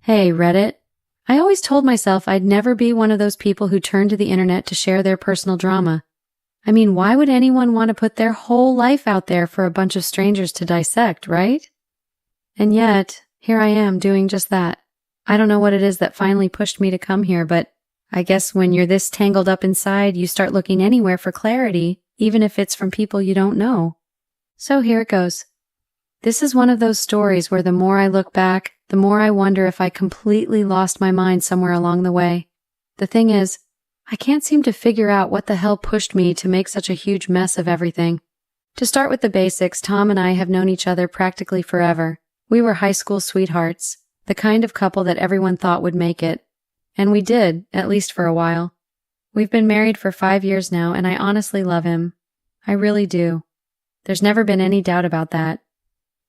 Hey, Reddit. I always told myself I'd never be one of those people who turn to the internet to share their personal drama. I mean, why would anyone want to put their whole life out there for a bunch of strangers to dissect, right? And yet, here I am doing just that. I don't know what it is that finally pushed me to come here, but I guess when you're this tangled up inside, you start looking anywhere for clarity, even if it's from people you don't know. So here it goes. This is one of those stories where the more I look back, the more I wonder if I completely lost my mind somewhere along the way. The thing is, I can't seem to figure out what the hell pushed me to make such a huge mess of everything. To start with the basics, Tom and I have known each other practically forever. We were high school sweethearts, the kind of couple that everyone thought would make it. And we did, at least for a while. We've been married for 5 years now, and I honestly love him. I really do. There's never been any doubt about that.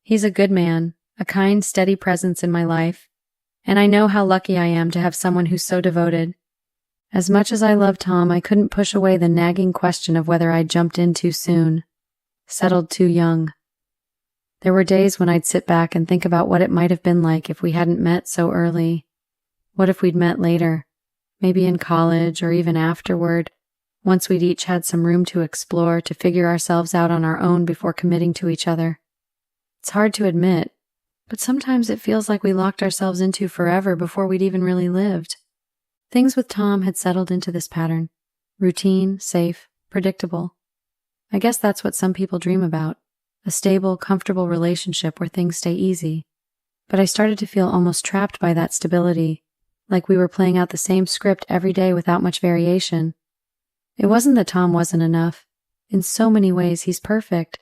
He's a good man, a kind, steady presence in my life, and I know how lucky I am to have someone who's so devoted. As much as I love Tom, I couldn't push away the nagging question of whether I'd jumped in too soon, settled too young. There were days when I'd sit back and think about what it might have been like if we hadn't met so early. What if we'd met later, maybe in college or even afterward, once we'd each had some room to explore, to figure ourselves out on our own before committing to each other. It's hard to admit, but sometimes it feels like we locked ourselves into forever before we'd even really lived. Things with Tom had settled into this pattern. Routine, safe, predictable. I guess that's what some people dream about. A stable, comfortable relationship where things stay easy. But I started to feel almost trapped by that stability, like we were playing out the same script every day without much variation. It wasn't that Tom wasn't enough. In so many ways, he's perfect.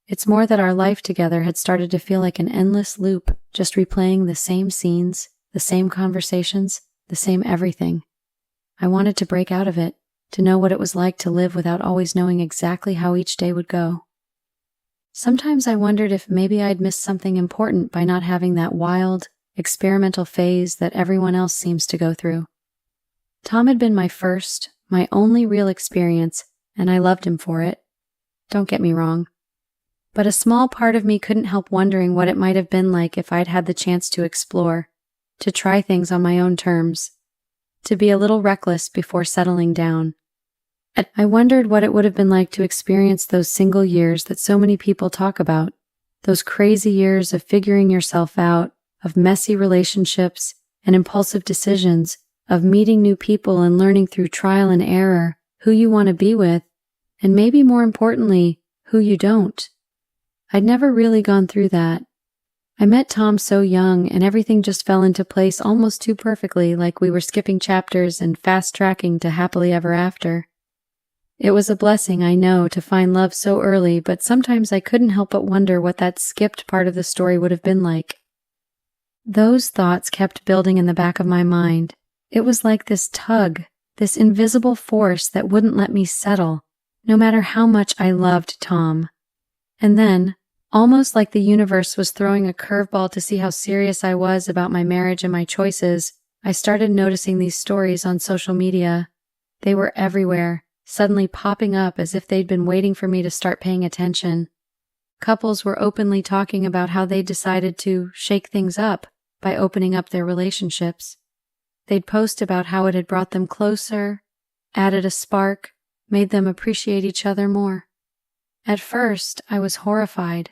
It's more that our life together had started to feel like an endless loop, just replaying the same scenes, the same conversations, the same everything. I wanted to break out of it, to know what it was like to live without always knowing exactly how each day would go. Sometimes I wondered if maybe I'd missed something important by not having that wild, experimental phase that everyone else seems to go through. Tom had been my first, my only real experience, and I loved him for it. Don't get me wrong. But a small part of me couldn't help wondering what it might have been like if I'd had the chance to explore, to try things on my own terms, to be a little reckless before settling down. I wondered what it would have been like to experience those single years that so many people talk about, those crazy years of figuring yourself out, of messy relationships and impulsive decisions, of meeting new people and learning through trial and error who you want to be with, and maybe more importantly, who you don't. I'd never really gone through that. I met Tom so young, and everything just fell into place almost too perfectly, like we were skipping chapters and fast-tracking to happily ever after. It was a blessing, I know, to find love so early, but sometimes I couldn't help but wonder what that skipped part of the story would have been like. Those thoughts kept building in the back of my mind. It was like this tug, this invisible force that wouldn't let me settle, no matter how much I loved Tom. And then, almost like the universe was throwing a curveball to see how serious I was about my marriage and my choices, I started noticing these stories on social media. They were everywhere, suddenly popping up as if they'd been waiting for me to start paying attention. Couples were openly talking about how they decided to shake things up by opening up their relationships. They'd post about how it had brought them closer, added a spark, made them appreciate each other more. At first, I was horrified.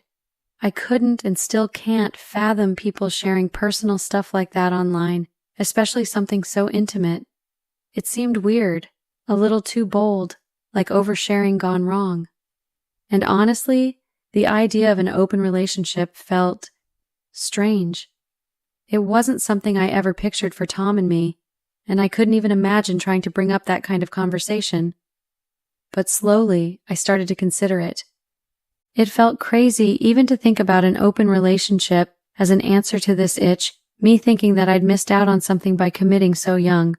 I couldn't and still can't fathom people sharing personal stuff like that online, especially something so intimate. It seemed weird, a little too bold, like oversharing gone wrong. And honestly, the idea of an open relationship felt strange. It wasn't something I ever pictured for Tom and me, and I couldn't even imagine trying to bring up that kind of conversation. But slowly, I started to consider it. It felt crazy even to think about an open relationship as an answer to this itch, me thinking that I'd missed out on something by committing so young.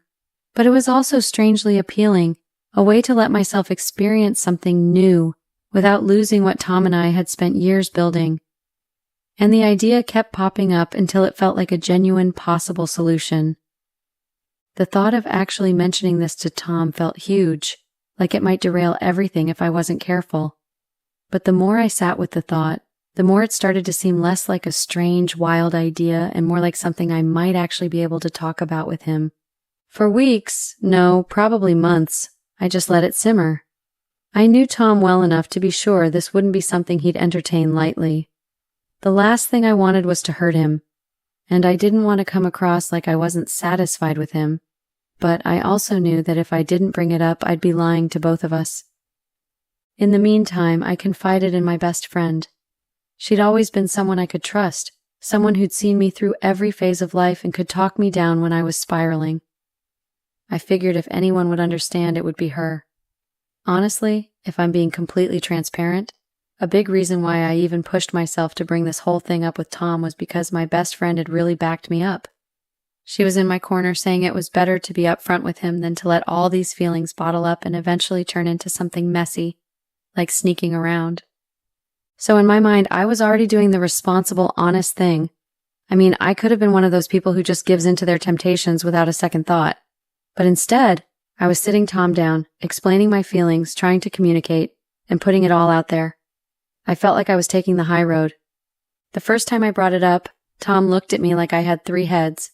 But it was also strangely appealing, a way to let myself experience something new without losing what Tom and I had spent years building. And the idea kept popping up until it felt like a genuine possible solution. The thought of actually mentioning this to Tom felt huge, like it might derail everything if I wasn't careful. But the more I sat with the thought, the more it started to seem less like a strange, wild idea and more like something I might actually be able to talk about with him. For weeks, no, probably months, I just let it simmer. I knew Tom well enough to be sure this wouldn't be something he'd entertain lightly. The last thing I wanted was to hurt him, and I didn't want to come across like I wasn't satisfied with him, but I also knew that if I didn't bring it up, I'd be lying to both of us. In the meantime, I confided in my best friend. She'd always been someone I could trust, someone who'd seen me through every phase of life and could talk me down when I was spiraling. I figured if anyone would understand, it would be her. Honestly, if I'm being completely transparent, a big reason why I even pushed myself to bring this whole thing up with Tom was because my best friend had really backed me up. She was in my corner saying it was better to be upfront with him than to let all these feelings bottle up and eventually turn into something messy, like sneaking around. So in my mind, I was already doing the responsible, honest thing. I mean, I could have been one of those people who just gives in to their temptations without a second thought. But instead, I was sitting Tom down, explaining my feelings, trying to communicate, and putting it all out there. I felt like I was taking the high road. The first time I brought it up, Tom looked at me like I had 3 heads.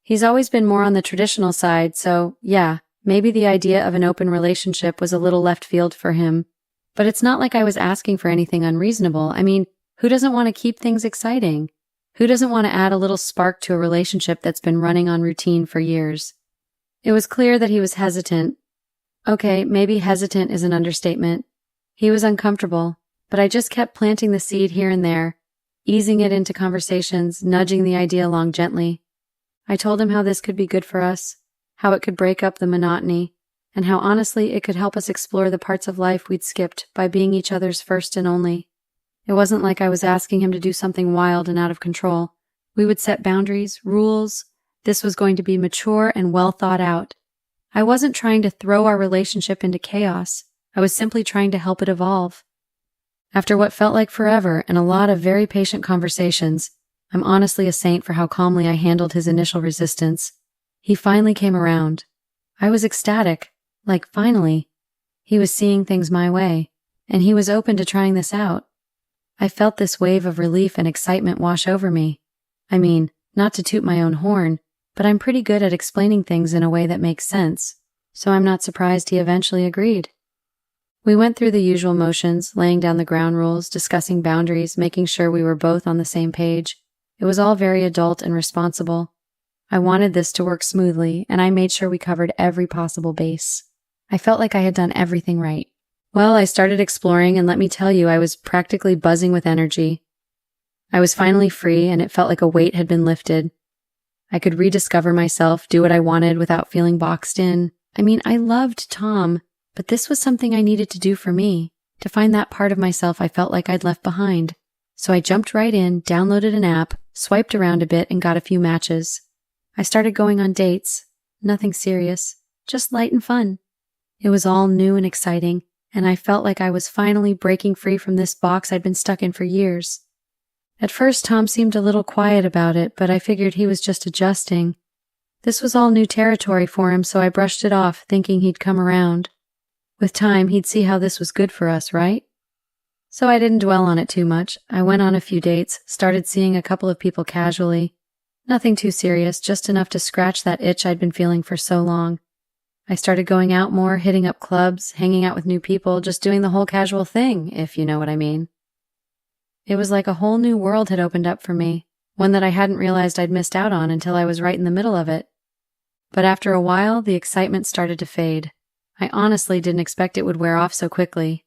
He's always been more on the traditional side, so yeah, maybe the idea of an open relationship was a little left field for him. But it's not like I was asking for anything unreasonable. I mean, who doesn't want to keep things exciting? Who doesn't want to add a little spark to a relationship that's been running on routine for years? It was clear that he was hesitant. Okay, maybe hesitant is an understatement. He was uncomfortable, but I just kept planting the seed here and there, easing it into conversations, nudging the idea along gently. I told him how this could be good for us, how it could break up the monotony, and how honestly it could help us explore the parts of life we'd skipped by being each other's first and only. It wasn't like I was asking him to do something wild and out of control. We would set boundaries, rules. This was going to be mature and well thought out. I wasn't trying to throw our relationship into chaos. I was simply trying to help it evolve. After what felt like forever and a lot of very patient conversations, I'm honestly a saint for how calmly I handled his initial resistance. He finally came around. I was ecstatic. Like, finally. He was seeing things my way, and he was open to trying this out. I felt this wave of relief and excitement wash over me. I mean, not to toot my own horn, but I'm pretty good at explaining things in a way that makes sense, so I'm not surprised he eventually agreed. We went through the usual motions, laying down the ground rules, discussing boundaries, making sure we were both on the same page. It was all very adult and responsible. I wanted this to work smoothly, and I made sure we covered every possible base. I felt like I had done everything right. Well, I started exploring, and let me tell you, I was practically buzzing with energy. I was finally free, and it felt like a weight had been lifted. I could rediscover myself, do what I wanted without feeling boxed in. I mean, I loved Tom, but this was something I needed to do for me, to find that part of myself I felt like I'd left behind. So I jumped right in, downloaded an app, swiped around a bit, and got a few matches. I started going on dates. Nothing serious, just light and fun. It was all new and exciting, and I felt like I was finally breaking free from this box I'd been stuck in for years. At first, Tom seemed a little quiet about it, but I figured he was just adjusting. This was all new territory for him, so I brushed it off, thinking he'd come around. With time, he'd see how this was good for us, right? So I didn't dwell on it too much. I went on a few dates, started seeing a couple of people casually. Nothing too serious, just enough to scratch that itch I'd been feeling for so long. I started going out more, hitting up clubs, hanging out with new people, just doing the whole casual thing, if you know what I mean. It was like a whole new world had opened up for me, one that I hadn't realized I'd missed out on until I was right in the middle of it. But after a while, the excitement started to fade. I honestly didn't expect it would wear off so quickly.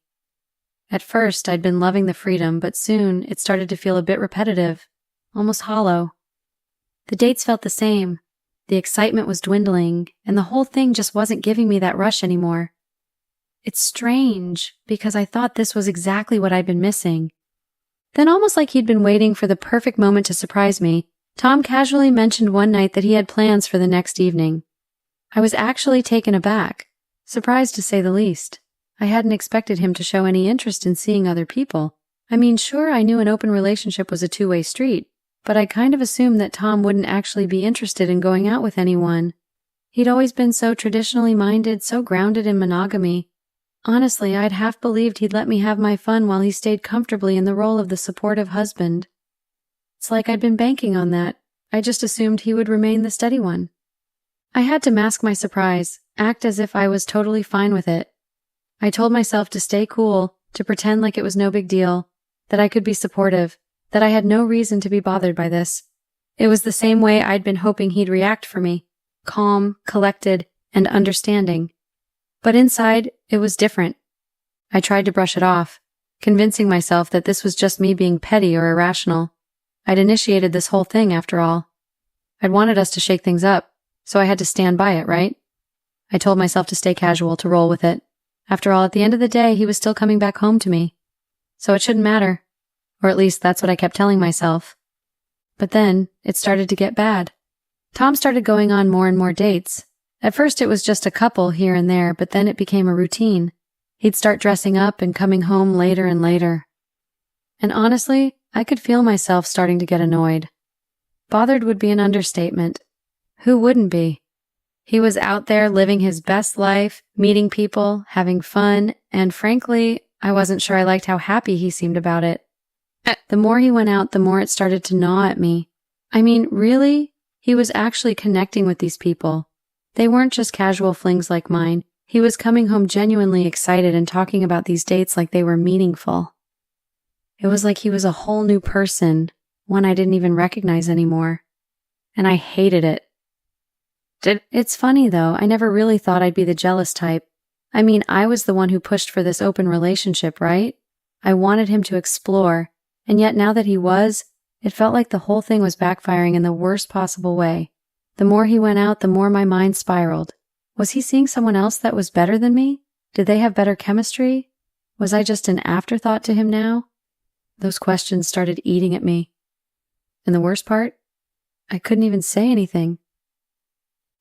At first, I'd been loving the freedom, but soon it started to feel a bit repetitive, almost hollow. The dates felt the same. The excitement was dwindling, and the whole thing just wasn't giving me that rush anymore. It's strange, because I thought this was exactly what I'd been missing. Then, almost like he'd been waiting for the perfect moment to surprise me, Tom casually mentioned one night that he had plans for the next evening. I was actually taken aback, surprised to say the least. I hadn't expected him to show any interest in seeing other people. I mean, sure, I knew an open relationship was a two-way street, but I kind of assumed that Tom wouldn't actually be interested in going out with anyone. He'd always been so traditionally minded, so grounded in monogamy. Honestly, I'd half believed he'd let me have my fun while he stayed comfortably in the role of the supportive husband. It's like I'd been banking on that. I just assumed he would remain the steady one. I had to mask my surprise, act as if I was totally fine with it. I told myself to stay cool, to pretend like it was no big deal, that I could be supportive, that I had no reason to be bothered by this. It was the same way I'd been hoping he'd react for me, calm, collected, and understanding. But inside, it was different. I tried to brush it off, convincing myself that this was just me being petty or irrational. I'd initiated this whole thing, after all. I'd wanted us to shake things up, so I had to stand by it, right? I told myself to stay casual, to roll with it. After all, at the end of the day, he was still coming back home to me. So it shouldn't matter. Or at least that's what I kept telling myself. But then, it started to get bad. Tom started going on more and more dates. At first it was just a couple here and there, but then it became a routine. He'd start dressing up and coming home later and later. And honestly, I could feel myself starting to get annoyed. Bothered would be an understatement. Who wouldn't be? He was out there living his best life, meeting people, having fun, and frankly, I wasn't sure I liked how happy he seemed about it. The more he went out, the more it started to gnaw at me. I mean, really? He was actually connecting with these people. They weren't just casual flings like mine. He was coming home genuinely excited and talking about these dates like they were meaningful. It was like he was a whole new person, one I didn't even recognize anymore. And I hated it. It's funny though, I never really thought I'd be the jealous type. I mean, I was the one who pushed for this open relationship, right? I wanted him to explore, and yet now that he was, it felt like the whole thing was backfiring in the worst possible way. The more he went out, the more my mind spiraled. Was he seeing someone else that was better than me? Did they have better chemistry? Was I just an afterthought to him now? Those questions started eating at me. And the worst part? I couldn't even say anything.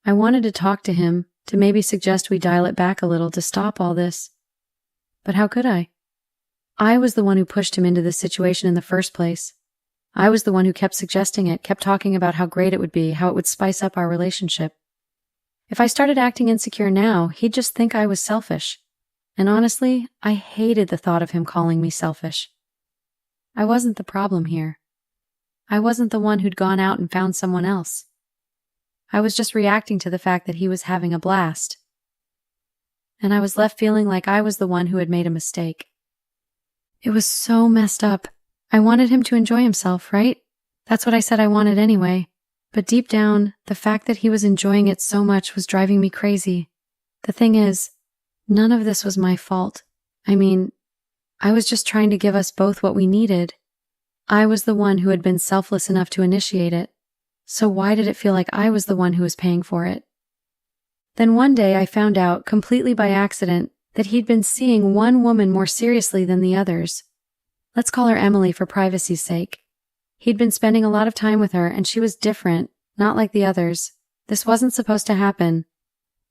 I wanted to talk to him, to maybe suggest we dial it back a little to stop all this. But how could I? I was the one who pushed him into this situation in the first place. I was the one who kept suggesting it, kept talking about how great it would be, how it would spice up our relationship. If I started acting insecure now, he'd just think I was selfish. And honestly, I hated the thought of him calling me selfish. I wasn't the problem here. I wasn't the one who'd gone out and found someone else. I was just reacting to the fact that he was having a blast. And I was left feeling like I was the one who had made a mistake. It was so messed up. I wanted him to enjoy himself, right? That's what I said I wanted anyway. But deep down, the fact that he was enjoying it so much was driving me crazy. The thing is, none of this was my fault. I mean, I was just trying to give us both what we needed. I was the one who had been selfless enough to initiate it. So why did it feel like I was the one who was paying for it? Then one day I found out, completely by accident, that he'd been seeing one woman more seriously than the others. Let's call her Emily for privacy's sake. He'd been spending a lot of time with her, and she was different, not like the others. This wasn't supposed to happen.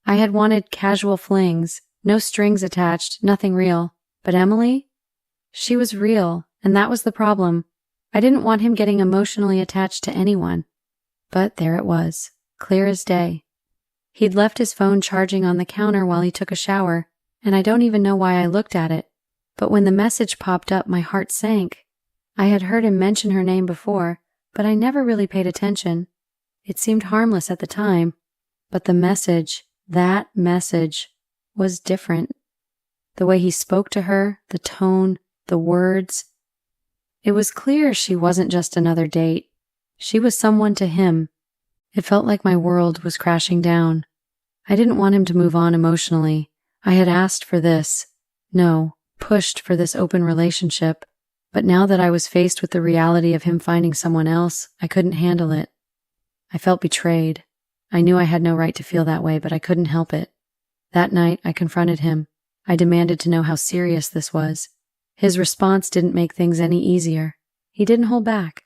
I had wanted casual flings, no strings attached, nothing real. But Emily? She was real, and that was the problem. I didn't want him getting emotionally attached to anyone. But there it was, clear as day. He'd left his phone charging on the counter while he took a shower, and I don't even know why I looked at it. But when the message popped up, my heart sank. I had heard him mention her name before, but I never really paid attention. It seemed harmless at the time, but the message, that message, was different. The way he spoke to her, the tone, the words. It was clear she wasn't just another date. She was someone to him. It felt like my world was crashing down. I didn't want him to move on emotionally. I had asked for this. No, pushed for this open relationship. But now that I was faced with the reality of him finding someone else, I couldn't handle it. I felt betrayed. I knew I had no right to feel that way, but I couldn't help it. That night, I confronted him. I demanded to know how serious this was. His response didn't make things any easier. He didn't hold back.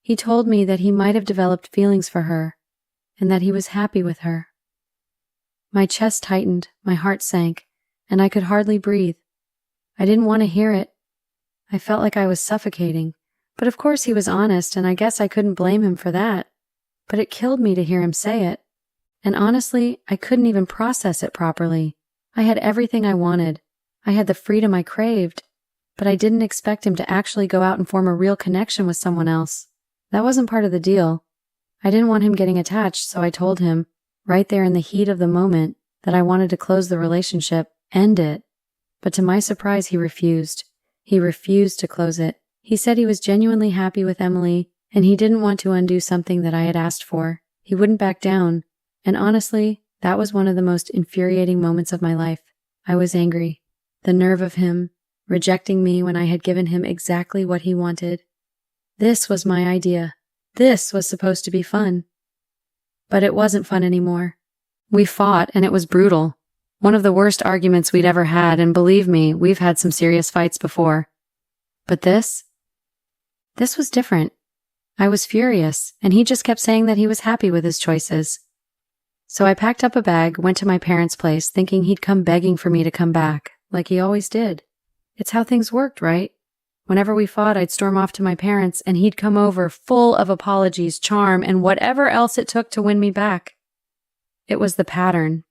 He told me that he might have developed feelings for her, and that he was happy with her. My chest tightened, my heart sank, and I could hardly breathe. I didn't want to hear it. I felt like I was suffocating, but of course he was honest, and I guess I couldn't blame him for that. But it killed me to hear him say it. And honestly, I couldn't even process it properly. I had everything I wanted. I had the freedom I craved, but I didn't expect him to actually go out and form a real connection with someone else. That wasn't part of the deal. I didn't want him getting attached, so I told him, right there in the heat of the moment, that I wanted to close the relationship, end it. But to my surprise, he refused. He refused to close it. He said he was genuinely happy with Emily, and he didn't want to undo something that I had asked for. He wouldn't back down. And honestly, that was one of the most infuriating moments of my life. I was angry. The nerve of him, rejecting me when I had given him exactly what he wanted. This was my idea. This was supposed to be fun. But it wasn't fun anymore. We fought, and it was brutal. One of the worst arguments we'd ever had, and believe me, we've had some serious fights before. But this was different. I was furious, and he just kept saying that he was happy with his choices. So I packed up a bag, went to my parents' place, thinking he'd come begging for me to come back, like he always did. It's how things worked, right? Whenever we fought, I'd storm off to my parents, and he'd come over full of apologies, charm, and whatever else it took to win me back. It was the pattern.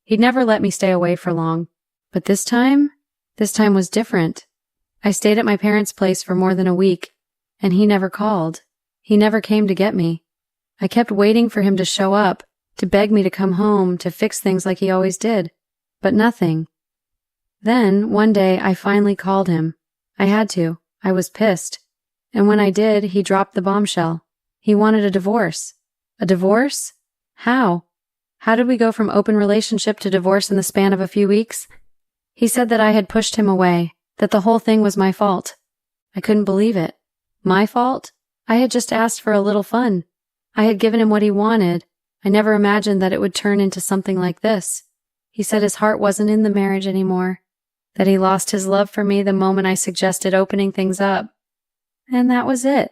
He'd never let me stay away for long. But this time was different. I stayed at my parents' place for more than a week, and he never called. He never came to get me. I kept waiting for him to show up, to beg me to come home, to fix things like he always did. But nothing. Then, one day, I finally called him. I had to. I was pissed. And when I did, he dropped the bombshell. He wanted a divorce. A divorce? How? How did we go from open relationship to divorce in the span of a few weeks? He said that I had pushed him away, that the whole thing was my fault. I couldn't believe it. My fault? I had just asked for a little fun. I had given him what he wanted. I never imagined that it would turn into something like this. He said his heart wasn't in the marriage anymore, that he lost his love for me the moment I suggested opening things up. And that was it.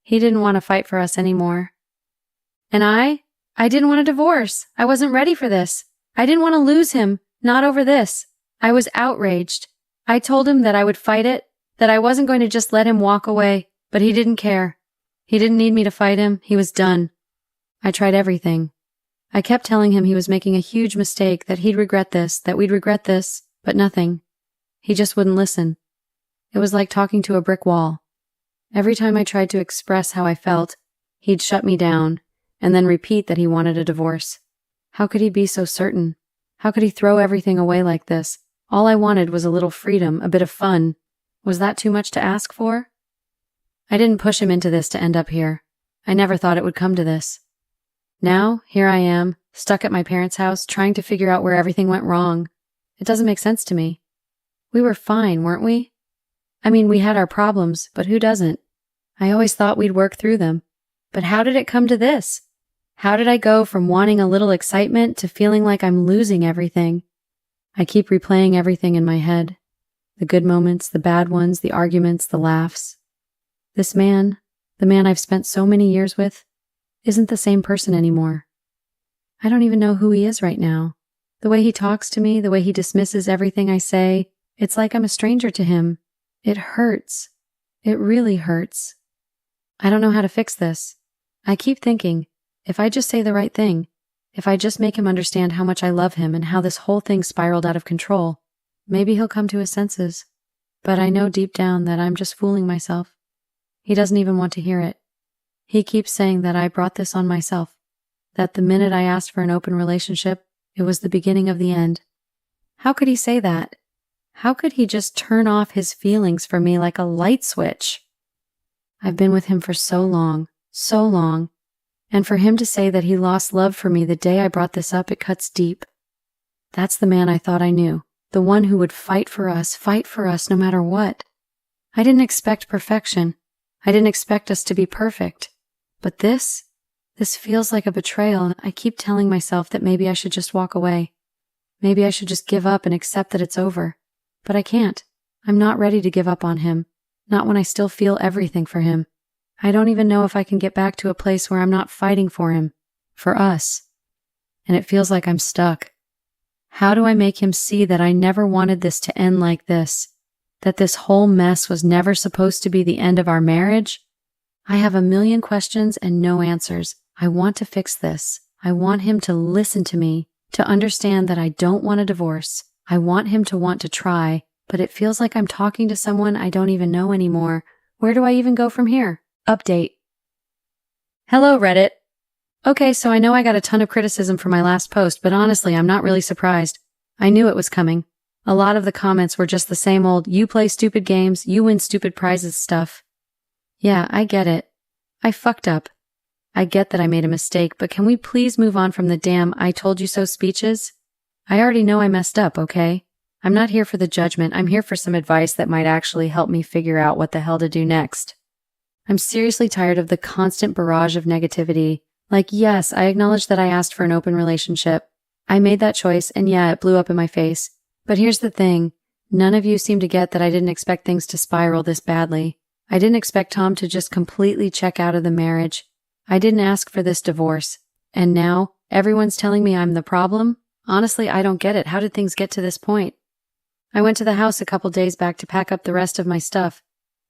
He didn't want to fight for us anymore. And I didn't want a divorce. I wasn't ready for this. I didn't want to lose him, not over this. I was outraged. I told him that I would fight it, that I wasn't going to just let him walk away, but he didn't care. He didn't need me to fight him. He was done. I tried everything. I kept telling him he was making a huge mistake, that he'd regret this, that we'd regret this, but nothing. He just wouldn't listen. It was like talking to a brick wall. Every time I tried to express how I felt, he'd shut me down, and then repeat that he wanted a divorce. How could he be so certain? How could he throw everything away like this? All I wanted was a little freedom, a bit of fun. Was that too much to ask for? I didn't push him into this to end up here. I never thought it would come to this. Now, here I am, stuck at my parents' house, trying to figure out where everything went wrong. It doesn't make sense to me. We were fine, weren't we? I mean, we had our problems, but who doesn't? I always thought we'd work through them. But how did it come to this? How did I go from wanting a little excitement to feeling like I'm losing everything? I keep replaying everything in my head. The good moments, the bad ones, the arguments, the laughs. This man, the man I've spent so many years with, isn't the same person anymore. I don't even know who he is right now. The way he talks to me, the way he dismisses everything I say, it's like I'm a stranger to him. It hurts. It really hurts. I don't know how to fix this. I keep thinking, if I just say the right thing, if I just make him understand how much I love him and how this whole thing spiraled out of control, maybe he'll come to his senses. But I know deep down that I'm just fooling myself. He doesn't even want to hear it. He keeps saying that I brought this on myself, that the minute I asked for an open relationship, it was the beginning of the end. How could he say that? How could he just turn off his feelings for me like a light switch? I've been with him for so long, and for him to say that he lost love for me the day I brought this up, it cuts deep. That's the man I thought I knew, the one who would fight for us no matter what. I didn't expect perfection. I didn't expect us to be perfect. But this feels like a betrayal. I keep telling myself that maybe I should just walk away. Maybe I should just give up and accept that it's over. But I can't. I'm not ready to give up on him. Not when I still feel everything for him. I don't even know if I can get back to a place where I'm not fighting for him. For us. And it feels like I'm stuck. How do I make him see that I never wanted this to end like this? That this whole mess was never supposed to be the end of our marriage? I have a million questions and no answers. I want to fix this. I want him to listen to me, to understand that I don't want a divorce. I want him to want to try, but it feels like I'm talking to someone I don't even know anymore. Where do I even go from here? Update. Hello, Reddit. Okay, so I know I got a ton of criticism for my last post, but honestly, I'm not really surprised. I knew it was coming. A lot of the comments were just the same old, you play stupid games, you win stupid prizes stuff. Yeah, I get it. I fucked up. I get that I made a mistake, but can we please move on from the damn I told you so speeches? I already know I messed up, okay? I'm not here for the judgment, I'm here for some advice that might actually help me figure out what the hell to do next. I'm seriously tired of the constant barrage of negativity. Like, yes, I acknowledge that I asked for an open relationship. I made that choice, and yeah, it blew up in my face. But here's the thing. None of you seem to get that I didn't expect things to spiral this badly. I didn't expect Tom to just completely check out of the marriage. I didn't ask for this divorce. And now, everyone's telling me I'm the problem? Honestly, I don't get it. How did things get to this point? I went to the house a couple days back to pack up the rest of my stuff.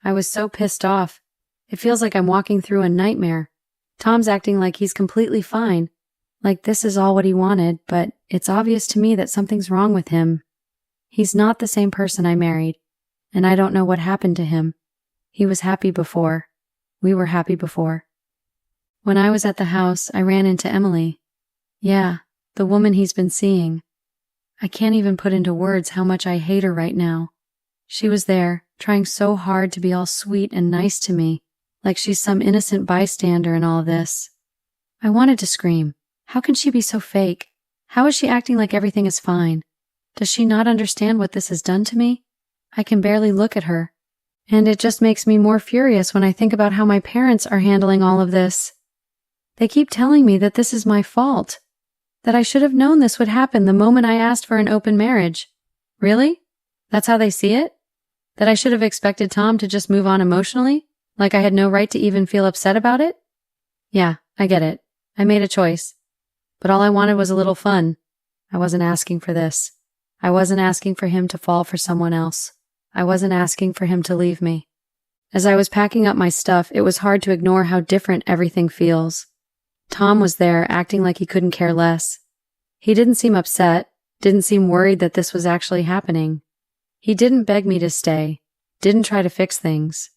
I was so pissed off. It feels like I'm walking through a nightmare. Tom's acting like he's completely fine. Like this is all what he wanted, but it's obvious to me that something's wrong with him. He's not the same person I married, and I don't know what happened to him. He was happy before. We were happy before. When I was at the house, I ran into Emily. Yeah, the woman he's been seeing. I can't even put into words how much I hate her right now. She was there, trying so hard to be all sweet and nice to me, like she's some innocent bystander in all this. I wanted to scream. How can she be so fake? How is she acting like everything is fine? Does she not understand what this has done to me? I can barely look at her. And it just makes me more furious when I think about how my parents are handling all of this. They keep telling me that this is my fault. That I should have known this would happen the moment I asked for an open marriage. Really? That's how they see it? That I should have expected Tom to just move on emotionally? Like I had no right to even feel upset about it? Yeah, I get it. I made a choice. But all I wanted was a little fun. I wasn't asking for this. I wasn't asking for him to fall for someone else. I wasn't asking for him to leave me. As I was packing up my stuff, it was hard to ignore how different everything feels. Tom was there, acting like he couldn't care less. He didn't seem upset, didn't seem worried that this was actually happening. He didn't beg me to stay, didn't try to fix things.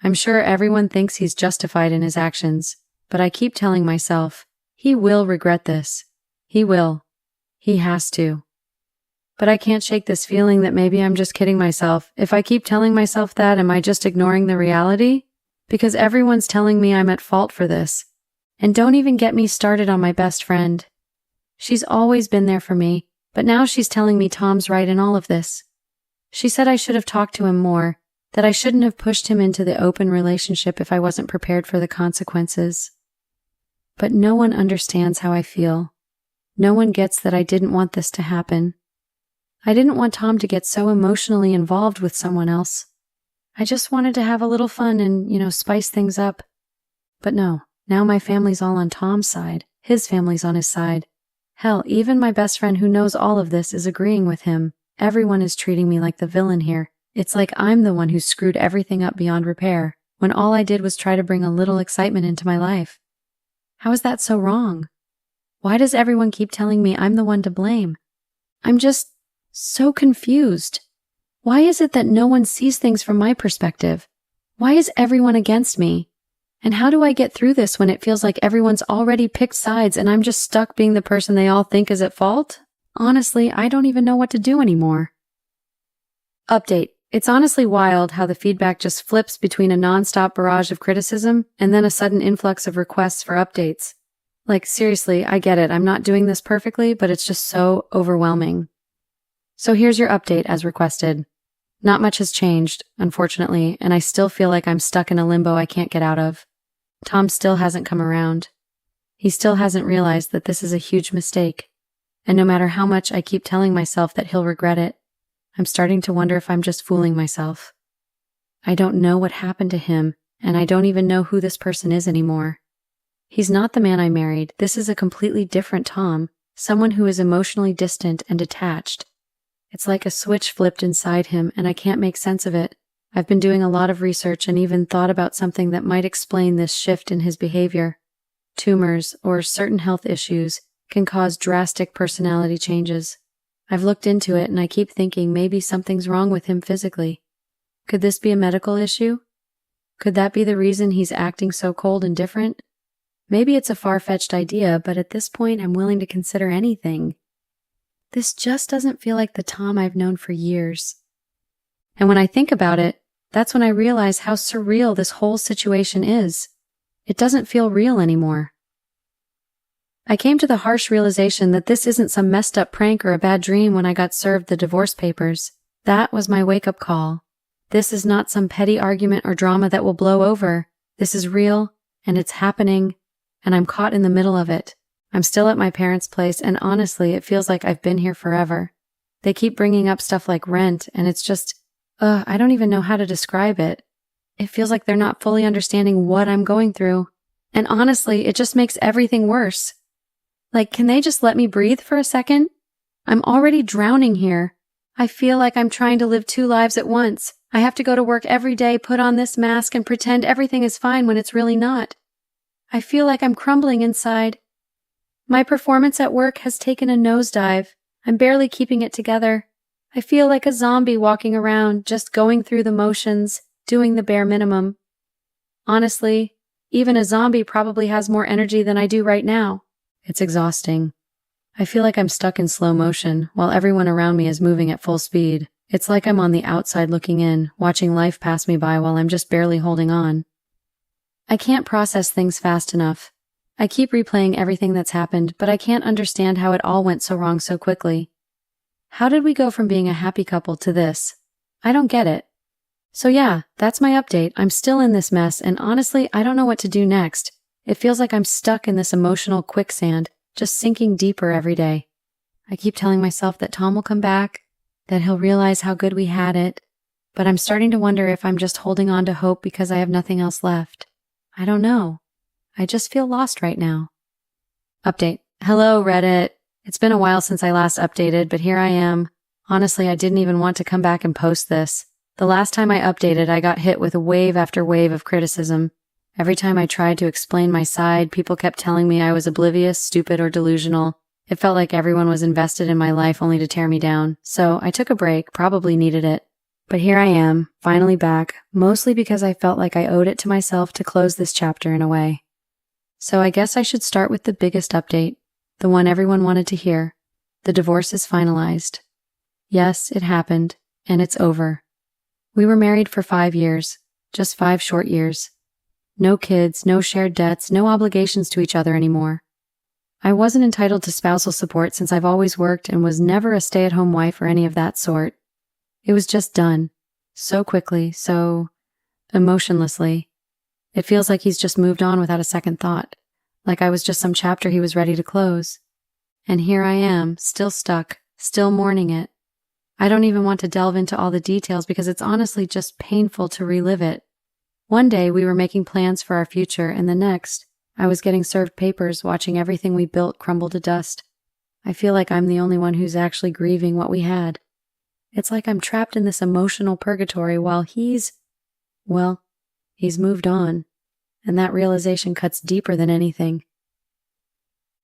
I'm sure everyone thinks he's justified in his actions, but I keep telling myself, he will regret this. He will. He has to. But I can't shake this feeling that maybe I'm just kidding myself. If I keep telling myself that, am I just ignoring the reality? Because everyone's telling me I'm at fault for this. And don't even get me started on my best friend. She's always been there for me, but now she's telling me Tom's right in all of this. She said I should have talked to him more, that I shouldn't have pushed him into the open relationship if I wasn't prepared for the consequences. But no one understands how I feel. No one gets that I didn't want this to happen. I didn't want Tom to get so emotionally involved with someone else. I just wanted to have a little fun and, spice things up. But no, now my family's all on Tom's side. His family's on his side. Hell, even my best friend who knows all of this is agreeing with him. Everyone is treating me like the villain here. It's like I'm the one who screwed everything up beyond repair, when all I did was try to bring a little excitement into my life. How is that so wrong? Why does everyone keep telling me I'm the one to blame? I'm just so confused. Why is it that no one sees things from my perspective? Why is everyone against me? And how do I get through this when it feels like everyone's already picked sides and I'm just stuck being the person they all think is at fault? Honestly, I don't even know what to do anymore. Update. It's honestly wild how the feedback just flips between a non-stop barrage of criticism and then a sudden influx of requests for updates. Like, seriously, I get it. I'm not doing this perfectly, but it's just so overwhelming. So here's your update as requested. Not much has changed, unfortunately, and I still feel like I'm stuck in a limbo I can't get out of. Tom still hasn't come around. He still hasn't realized that this is a huge mistake. And no matter how much I keep telling myself that he'll regret it, I'm starting to wonder if I'm just fooling myself. I don't know what happened to him, and I don't even know who this person is anymore. He's not the man I married. This is a completely different Tom, someone who is emotionally distant and detached. It's like a switch flipped inside him, and I can't make sense of it. I've been doing a lot of research and even thought about something that might explain this shift in his behavior. Tumors or certain health issues can cause drastic personality changes. I've looked into it and I keep thinking maybe something's wrong with him physically. Could this be a medical issue? Could that be the reason he's acting so cold and different? Maybe it's a far-fetched idea, but at this point I'm willing to consider anything. This just doesn't feel like the Tom I've known for years. And when I think about it, that's when I realize how surreal this whole situation is. It doesn't feel real anymore. I came to the harsh realization that this isn't some messed up prank or a bad dream when I got served the divorce papers. That was my wake-up call. This is not some petty argument or drama that will blow over. This is real, and it's happening, and I'm caught in the middle of it. I'm still at my parents' place, and honestly, it feels like I've been here forever. They keep bringing up stuff like rent, and it's just, I don't even know how to describe it. It feels like they're not fully understanding what I'm going through. And honestly, it just makes everything worse. Like, can they just let me breathe for a second? I'm already drowning here. I feel like I'm trying to live two lives at once. I have to go to work every day, put on this mask, and pretend everything is fine when it's really not. I feel like I'm crumbling inside. My performance at work has taken a nosedive. I'm barely keeping it together. I feel like a zombie walking around, just going through the motions, doing the bare minimum. Honestly, even a zombie probably has more energy than I do right now. It's exhausting. I feel like I'm stuck in slow motion while everyone around me is moving at full speed. It's like I'm on the outside looking in, watching life pass me by while I'm just barely holding on. I can't process things fast enough. I keep replaying everything that's happened, but I can't understand how it all went so wrong so quickly. How did we go from being a happy couple to this? I don't get it. So yeah, that's my update. I'm still in this mess, and honestly, I don't know what to do next. It feels like I'm stuck in this emotional quicksand, just sinking deeper every day. I keep telling myself that Tom will come back, that he'll realize how good we had it, but I'm starting to wonder if I'm just holding on to hope because I have nothing else left. I don't know. I just feel lost right now. Update. Hello, Reddit. It's been a while since I last updated, but here I am. Honestly, I didn't even want to come back and post this. The last time I updated, I got hit with wave after wave of criticism. Every time I tried to explain my side, people kept telling me I was oblivious, stupid, or delusional. It felt like everyone was invested in my life only to tear me down. So I took a break, probably needed it. But here I am, finally back, mostly because I felt like I owed it to myself to close this chapter in a way. So I guess I should start with the biggest update, the one everyone wanted to hear. The divorce is finalized. Yes, it happened, and it's over. We were married for 5 years, just 5 short years. No kids, no shared debts, no obligations to each other anymore. I wasn't entitled to spousal support since I've always worked and was never a stay-at-home wife or any of that sort. It was just done. So quickly, so emotionlessly. It feels like he's just moved on without a second thought. Like I was just some chapter he was ready to close. And here I am, still stuck, still mourning it. I don't even want to delve into all the details because it's honestly just painful to relive it. One day we were making plans for our future, and the next, I was getting served papers, watching everything we built crumble to dust. I feel like I'm the only one who's actually grieving what we had. It's like I'm trapped in this emotional purgatory while he's moved on, and that realization cuts deeper than anything.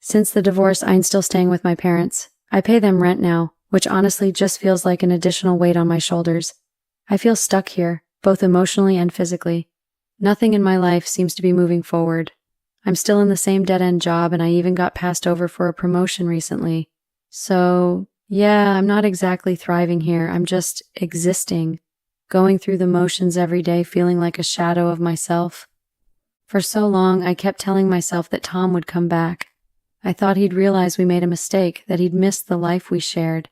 Since the divorce, I'm still staying with my parents. I pay them rent now, which honestly just feels like an additional weight on my shoulders. I feel stuck here, both emotionally and physically. Nothing in my life seems to be moving forward. I'm still in the same dead-end job, and I even got passed over for a promotion recently. So, yeah, I'm not exactly thriving here. I'm just existing, going through the motions every day, feeling like a shadow of myself. For so long, I kept telling myself that Tom would come back. I thought he'd realize we made a mistake, that he'd missed the life we shared.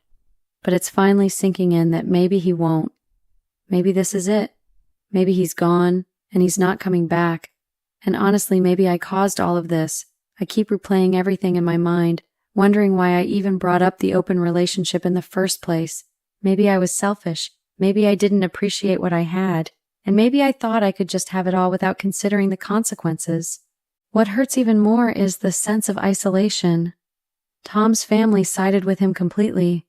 But it's finally sinking in that maybe he won't. Maybe this is it. Maybe he's gone, and he's not coming back. And honestly, maybe I caused all of this. I keep replaying everything in my mind, wondering why I even brought up the open relationship in the first place. Maybe I was selfish. Maybe I didn't appreciate what I had. And maybe I thought I could just have it all without considering the consequences. What hurts even more is the sense of isolation. Tom's family sided with him completely,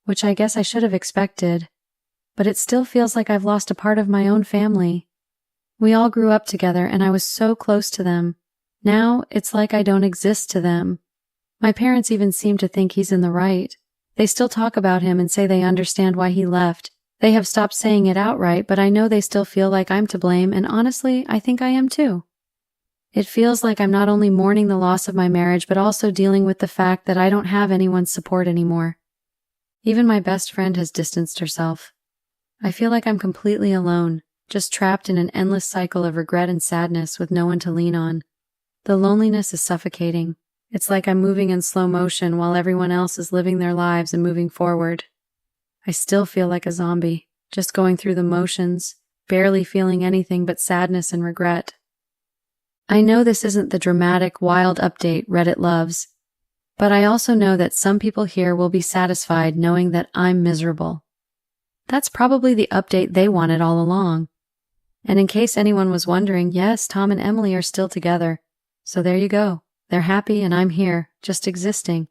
which I guess I should have expected. But it still feels like I've lost a part of my own family. We all grew up together, and I was so close to them. Now, it's like I don't exist to them. My parents even seem to think he's in the right. They still talk about him and say they understand why he left. They have stopped saying it outright, but I know they still feel like I'm to blame, and honestly, I think I am too. It feels like I'm not only mourning the loss of my marriage, but also dealing with the fact that I don't have anyone's support anymore. Even my best friend has distanced herself. I feel like I'm completely alone, just trapped in an endless cycle of regret and sadness with no one to lean on. The loneliness is suffocating. It's like I'm moving in slow motion while everyone else is living their lives and moving forward. I still feel like a zombie, just going through the motions, barely feeling anything but sadness and regret. I know this isn't the dramatic, wild update Reddit loves, but I also know that some people here will be satisfied knowing that I'm miserable. That's probably the update they wanted all along. And in case anyone was wondering, yes, Tom and Emily are still together. So there you go. They're happy and I'm here, just existing.